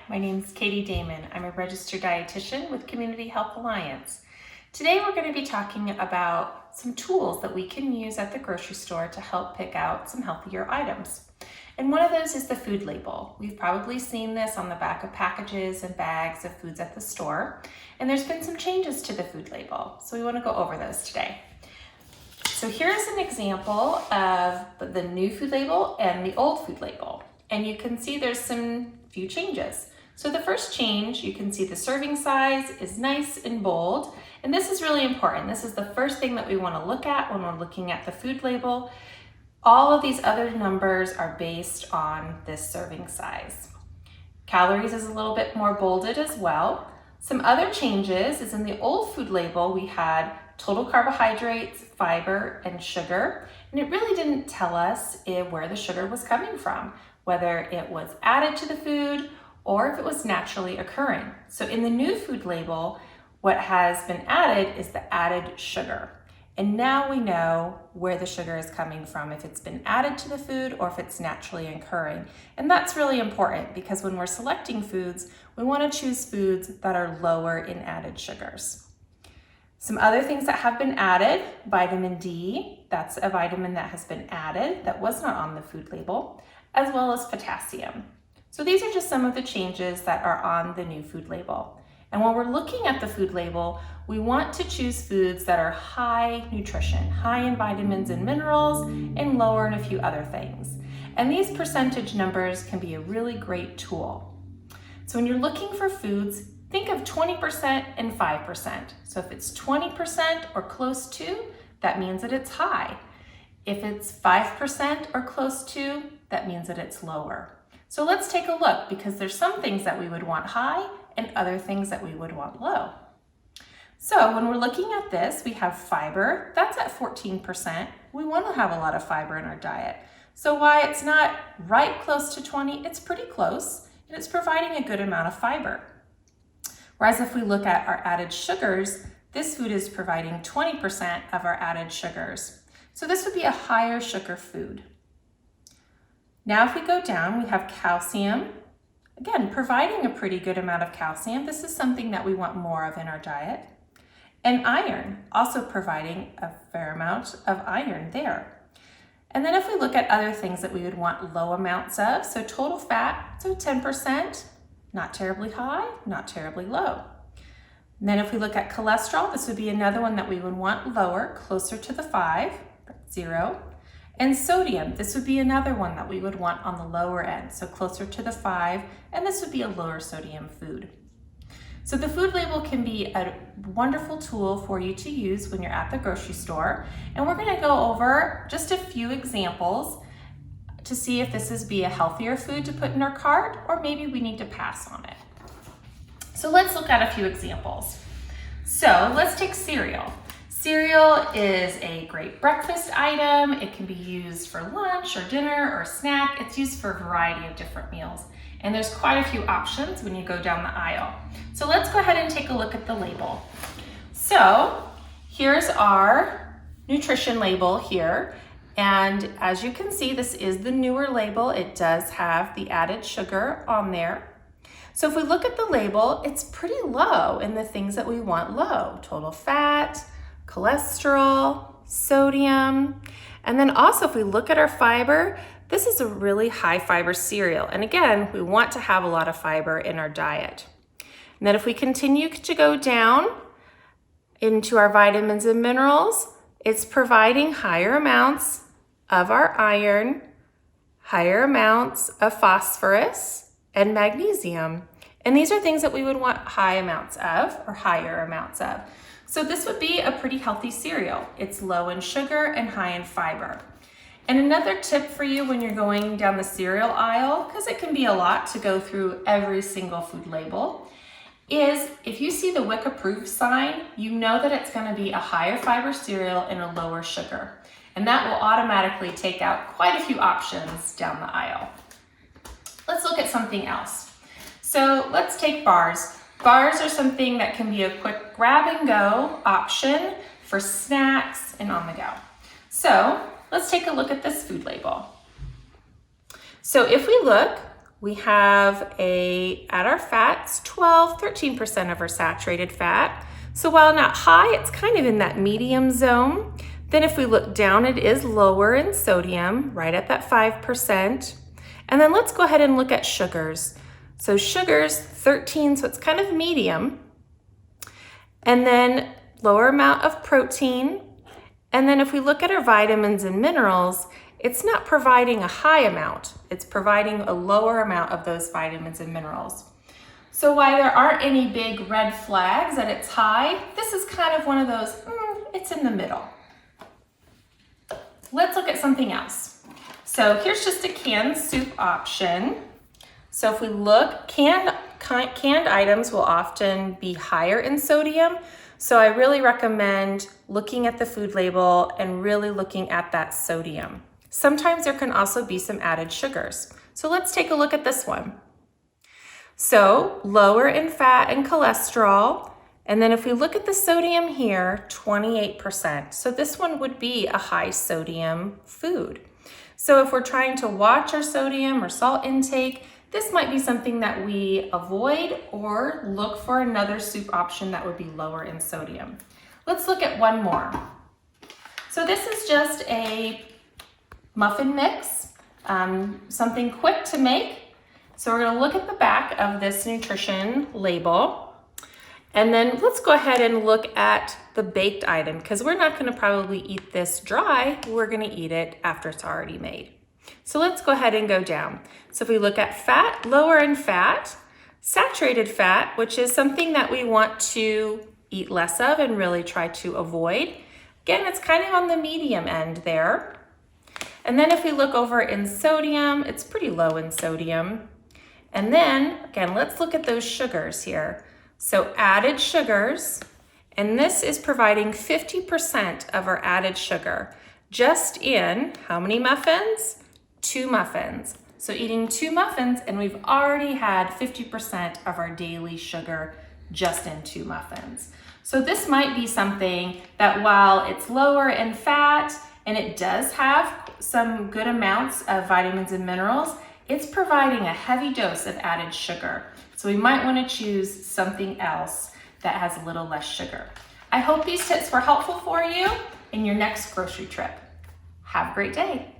my name is Katie Damon. I'm a registered dietitian with Community Health Alliance. Today we're going to be talking about some tools that we can use at the grocery store to help pick out some healthier items. And one of those is the food label. We've probably seen this on the back of packages and bags of foods at the store. And there's been some changes to the food label, so we want to go over those today. So here's an example of the new food label and the old food label. And you can see there's some few changes. So the first change, you can see the serving size is nice and bold. And this is really important. This is the first thing that we want to look at when we're looking at the food label. All of these other numbers are based on this serving size. Calories is a little bit more bolded as well. Some other changes is in the old food label, we had total carbohydrates, fiber, and sugar. And it really didn't tell us where the sugar was coming from, whether it was added to the food or if it was naturally occurring. So in the new food label, what has been added is the added sugar. And now we know where the sugar is coming from, if it's been added to the food or if it's naturally occurring. And that's really important because when we're selecting foods, we want to choose foods that are lower in added sugars. Some other things that have been added, vitamin D, that's a vitamin that has been added that was not on the food label, as well as potassium. So these are just some of the changes that are on the new food label. And when we're looking at the food label, we want to choose foods that are high nutrition, high in vitamins and minerals, and lower in a few other things. And these percentage numbers can be a really great tool. So when you're looking for foods, think of 20% and 5%. So if it's 20% or close to, that means that it's high. If it's 5% or close to, that means that it's lower. So let's take a look because there's some things that we would want high and other things that we would want low. So when we're looking at this, we have fiber, that's at 14%. We want to have a lot of fiber in our diet. So while it's not right close to 20, it's pretty close and it's providing a good amount of fiber. Whereas if we look at our added sugars, this food is providing 20% of our added sugars. So this would be a higher sugar food. Now if we go down, we have calcium. Again, providing a pretty good amount of calcium. This is something that we want more of in our diet. And iron, also providing a fair amount of iron there. And then if we look at other things that we would want low amounts of, so total fat, so 10%, not terribly high, not terribly low. And then if we look at cholesterol, this would be another one that we would want lower, closer to the 5, 0. And sodium, this would be another one that we would want on the lower end, so closer to the 5, and this would be a lower sodium food. So the food label can be a wonderful tool for you to use when you're at the grocery store. And we're gonna go over just a few examples to see if this is be a healthier food to put in our cart, or maybe we need to pass on it. So let's look at a few examples. So let's take cereal. Cereal is a great breakfast item. It can be used for lunch or dinner or snack. It's used for a variety of different meals. And there's quite a few options when you go down the aisle. So let's go ahead and take a look at the label. So here's our nutrition label here. And as you can see, this is the newer label. It does have the added sugar on there. So if we look at the label, it's pretty low in the things that we want low. Total fat, cholesterol, sodium. And then also if we look at our fiber, this is a really high fiber cereal. And again, we want to have a lot of fiber in our diet. And then if we continue to go down into our vitamins and minerals, it's providing higher amounts of our iron, higher amounts of phosphorus and magnesium. And these are things that we would want high amounts of or higher amounts of. So this would be a pretty healthy cereal. It's low in sugar and high in fiber. And another tip for you when you're going down the cereal aisle, because it can be a lot to go through every single food label, is if you see the WIC approved sign, you know that it's going to be a higher fiber cereal and a lower sugar. And that will automatically take out quite a few options down the aisle. Let's look at something else. So let's take bars. Bars are something that can be a quick grab and go option for snacks and on the go. So let's take a look at this food label. So if we look, we have at our fats, 13% of our saturated fat. So while not high, it's kind of in that medium zone. Then if we look down, it is lower in sodium, right at that 5%. And then let's go ahead and look at sugars. So sugars, 13, so it's kind of medium. And then lower amount of protein. And then if we look at our vitamins and minerals, it's not providing a high amount. It's providing a lower amount of those vitamins and minerals. So while there aren't any big red flags that it's high, this is kind of one of those, it's in the middle. Let's look at something else. So here's just a canned soup option. So if we look, canned items will often be higher in sodium. So I really recommend looking at the food label and really looking at that sodium. Sometimes there can also be some added sugars. So let's take a look at this one. So lower in fat and cholesterol. And then if we look at the sodium here, 28%. So this one would be a high sodium food. So if we're trying to watch our sodium or salt intake, this might be something that we avoid or look for another soup option that would be lower in sodium. Let's look at one more. So this is just a muffin mix, something quick to make. So we're gonna look at the back of this nutrition label. And then let's go ahead and look at the baked item because we're not gonna probably eat this dry, we're gonna eat it after it's already made. So let's go ahead and go down. So if we look at fat, lower in fat, saturated fat, which is something that we want to eat less of and really try to avoid. Again, it's kind of on the medium end there. And then if we look over in sodium, it's pretty low in sodium. And then, again, let's look at those sugars here. So added sugars, and this is providing 50% of our added sugar just in how many muffins? 2 muffins. So eating 2 muffins, and we've already had 50% of our daily sugar just in 2 muffins. So this might be something that while it's lower in fat, and it does have some good amounts of vitamins and minerals, it's providing a heavy dose of added sugar. So we might want to choose something else that has a little less sugar. I hope these tips were helpful for you in your next grocery trip. Have a great day.